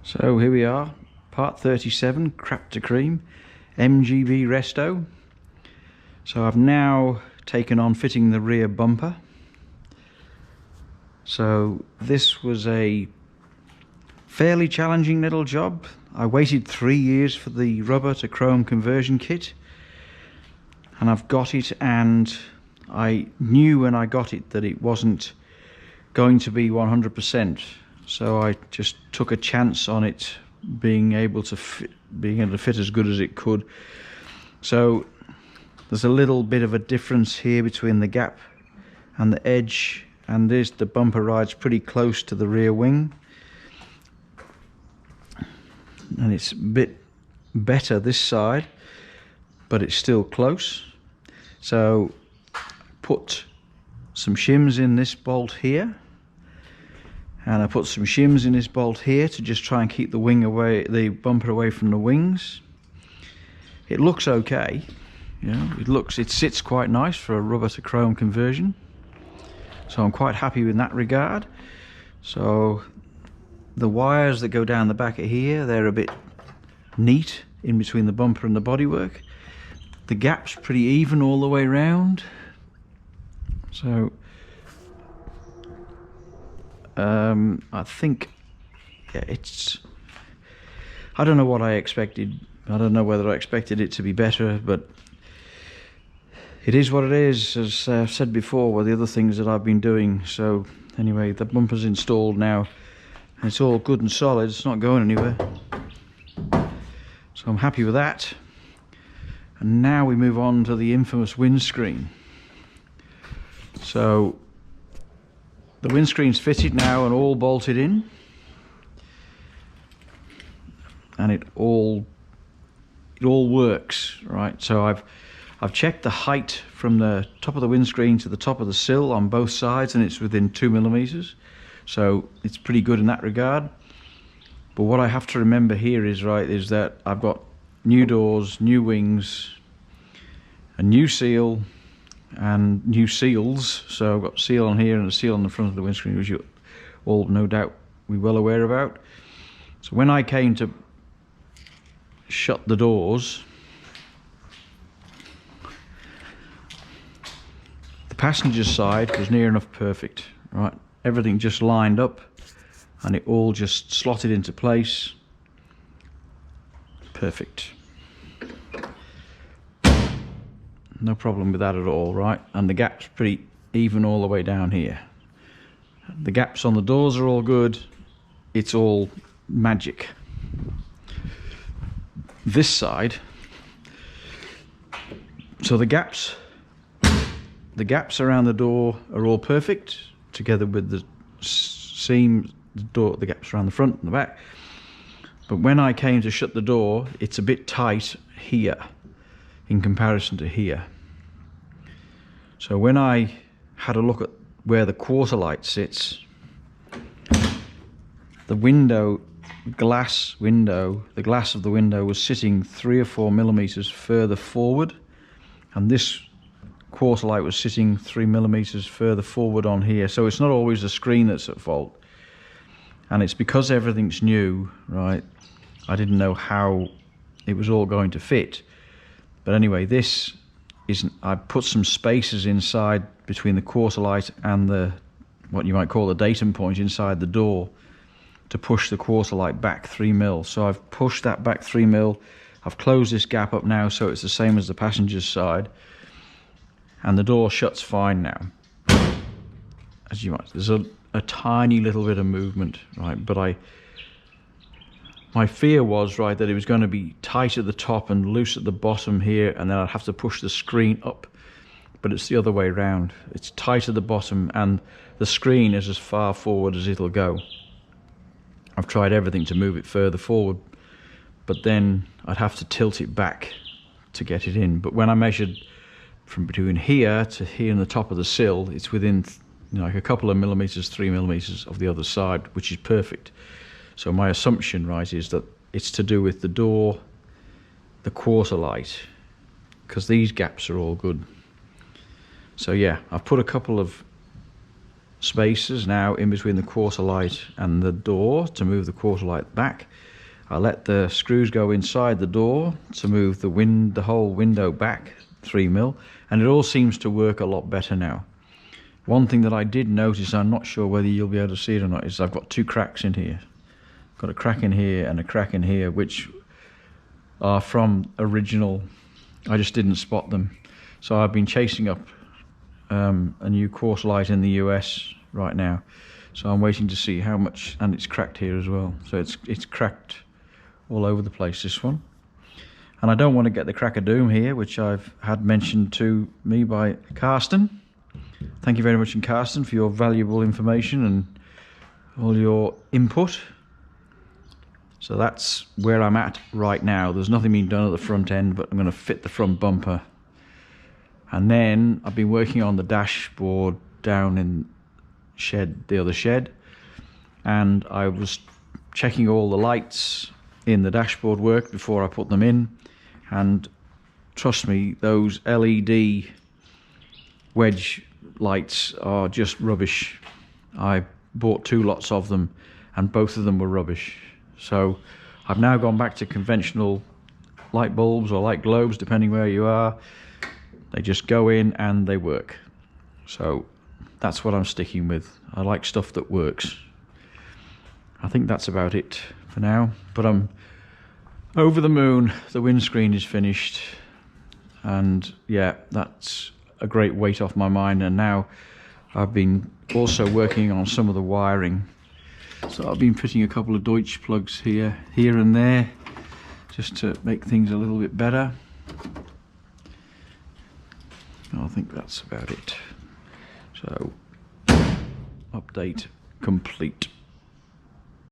So here we are, part 37, crap to cream, MGB Resto. So I've now taken on fitting the rear bumper. So this was a fairly challenging little job. I waited 3 years for the rubber to chrome conversion kit, and I've got it, and I knew when I got it that it wasn't going to be 100%. So I just took a chance on it being able to fit as good as it could. So there's a little bit of a difference here between the gap and the edge, and the bumper rides pretty close to the rear wing, and it's a bit better this side, but it's still close. So put some shims in this bolt here, and I put some shims in this bolt here to just try and keep the bumper away from the wings. It looks okay, you know, it sits quite nice for a rubber to chrome conversion, so I'm quite happy in that regard. So the wires that go down the back of here, they're a bit neat in between the bumper and the bodywork. The gap's pretty even all the way around. So I think, yeah, I don't know what I expected. I don't know whether I expected it to be better, but it is what it is, as I've said before with the other things that I've been doing. So anyway, the bumper's installed now, and it's all good and solid. It's not going anywhere, so I'm happy with that. And now we move on to the infamous windscreen. So the windscreen's fitted now and all bolted in, and it all works, right? So I've checked the height from the top of the windscreen to the top of the sill on both sides, and it's within 2 millimeters, so it's pretty good in that regard. But what I have to remember here is that I've got new doors, new wings, a new seal, and new seals. So I've got a seal on here and a seal on the front of the windscreen, which you all no doubt be well aware about. So when I came to shut the doors, the passenger side was near enough perfect, right? Everything just lined up and it all just slotted into place. Perfect. No problem with that at all, right? And the gap's pretty even all the way down here. The gaps on the doors are all good. It's all magic. This side, so the gaps around the door are all perfect, together with the seams, the gaps around the front and the back. But when I came to shut the door, it's a bit tight here in comparison to here. So when I had a look at where the quarterlight sits, the glass of the window was sitting 3 or 4 millimeters further forward, and this quarterlight was sitting 3 millimeters further forward on here. So it's not always the screen that's at fault, and it's because everything's new, right? I didn't know how it was all going to fit. But anyway, this isn't. I put some spaces inside between the quarterlight and the, what you might call the datum point inside the door, to push the quarterlight back 3 mil. So I've pushed that back 3 mil. I've closed this gap up now, so it's the same as the passenger's side, and the door shuts fine now. As you might, there's a tiny little bit of movement, right? But my fear was, right, that it was going to be tight at the top and loose at the bottom here, and then I'd have to push the screen up. But it's the other way around. It's tight at the bottom, and the screen is as far forward as it'll go. I've tried everything to move it further forward, but then I'd have to tilt it back to get it in. But when I measured from between here to here and the top of the sill, it's within, you know, like a couple of millimeters, 3 millimeters of the other side, which is perfect. So my assumption, right, is that it's to do with the door, the quarterlight, because these gaps are all good. So yeah, I've put a couple of spaces now in between the quarter light and the door to move the quarter light back. I let the screws go inside the door to move the whole window back 3mm, and it all seems to work a lot better now. One thing that I did notice, I'm not sure whether you'll be able to see it or not, is I've got two cracks in here. Got a crack in here and a crack in here, which are from original. I just didn't spot them. So I've been chasing up a new quarter light in the US right now. So I'm waiting to see how much, and it's cracked here as well. So it's cracked all over the place, this one. And I don't want to get the crack of doom here, which I've had mentioned to me by Karsten. Thank you very much, Karsten, for your valuable information and all your input. So that's where I'm at right now. There's nothing being done at the front end, but I'm going to fit the front bumper. And then I've been working on the dashboard down in the other shed, and I was checking all the lights in the dashboard work before I put them in, and trust me, those LED wedge lights are just rubbish. I bought 2 lots of them and both of them were rubbish. So I've now gone back to conventional light bulbs or light globes, depending where you are. They just go in and they work. So that's what I'm sticking with. I like stuff that works. I think that's about it for now, but I'm over the moon. The windscreen is finished, and yeah, that's a great weight off my mind. And now I've been also working on some of the wiring. So I've been fitting a couple of Deutsch plugs here and there, just to make things a little bit better. I think that's about it. So, update complete.